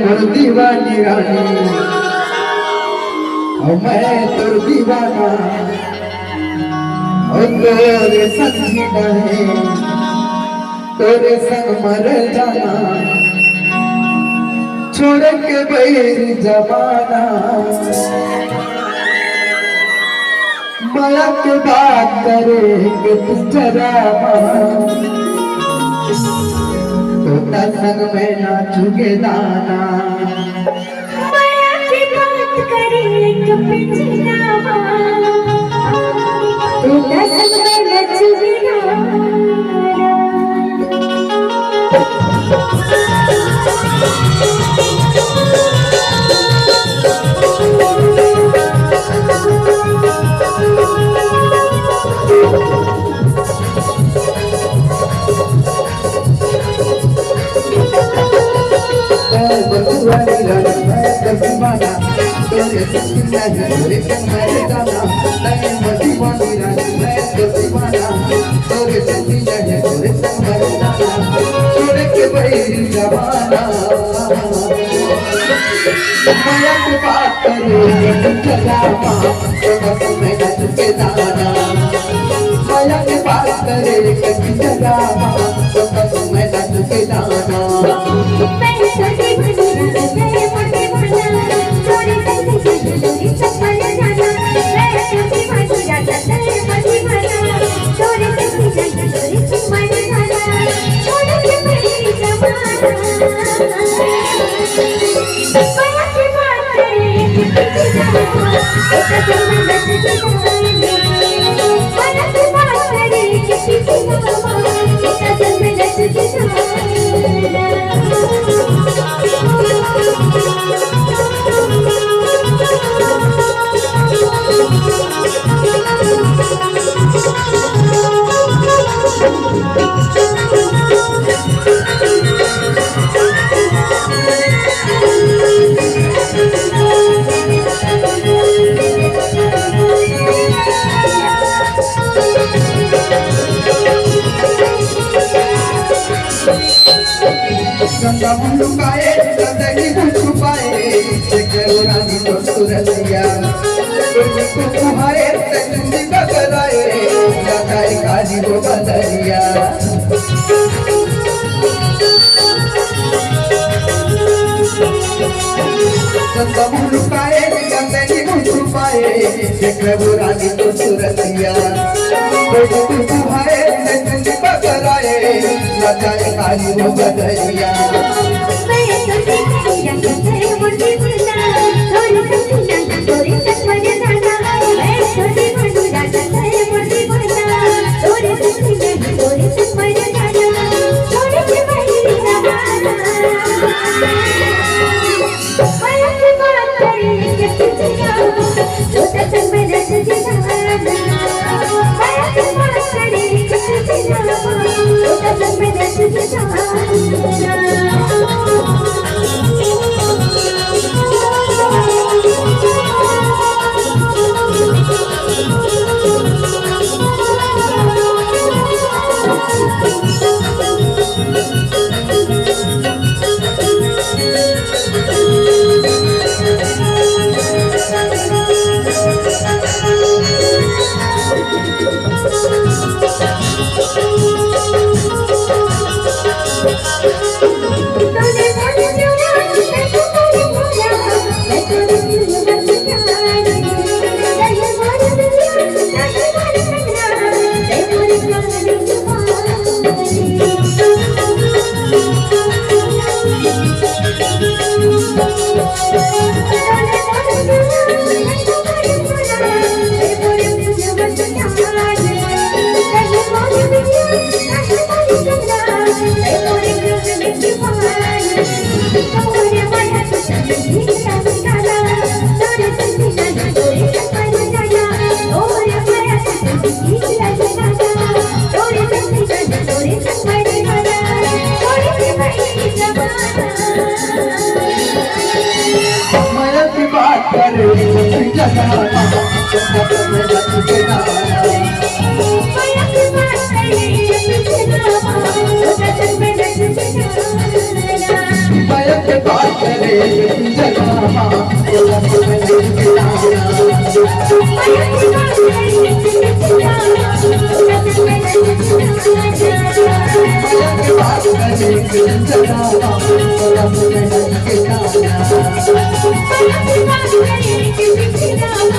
मोर दीवानी रानी मैं तोर दीवाना तोरे संग है तोरे संग मर जाना छोड़ के बैर जमाना माया के बात करे कि जरा तोता संग में नाचूगे दाना माया की बात करे कि जरा तोता संग में नाचूगे दाना तोरे संग है तोरे संग मर जाना मैं मोर दीवानी रानी मैं तोर दीवाना तोरे संग है तोरे संग मर जाना छोड़ के बैर जमाना माया की बात करे जलावा तोरा संग में नाचूगे दाना माया की बात करे जलावा तोरा संग में नाचूगे दाना गंगा मुंडुकाए गंदगी छुपाए रानी तो सुरलिया तो तुम्हारे तंदी बगलाए जाए काली वो बदलिया गंगा मुंडुकाए गंदगी छुपाए रानी तो सुरलिया तो तुम्हारे तंदी बगलाए जाए काली वो बदलिया Thank you. करे जगावा बोला तो मैं नहीं गिराना माया की बात करे जगावा बोला तो मैं नहीं गिराना